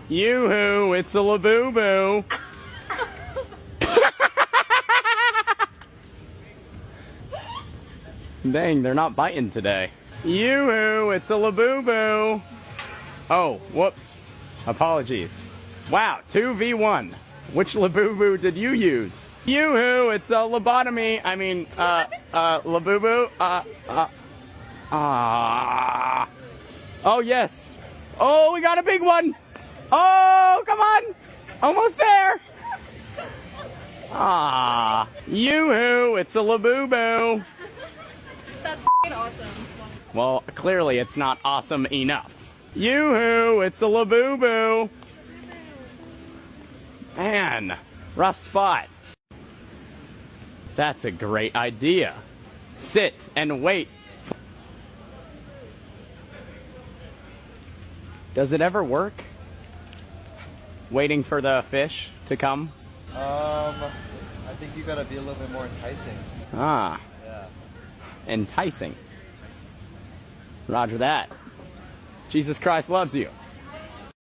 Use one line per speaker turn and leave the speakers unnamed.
Yoo-hoo, it's a Labubu. Dang, they're not biting today. Yoo-hoo, it's a Labubu. Oh, whoops. Apologies. Wow, 2v1. Which Labubu did you use? Yoo-hoo, it's a lobotomy. I mean, Labubu. Oh, yes. Oh, we got a big one. Oh, come on. Almost there. Yoo-hoo, it's a Labubu.
That's awesome.
Well, clearly it's not awesome enough. Yoo-hoo, it's a Labubu. Man, rough spot. That's a great idea. Sit and wait. Does it ever work? Waiting for the fish to come?
I think you gotta be a little bit more enticing.
Ah.
Yeah.
Enticing. Roger that. Jesus Christ loves you.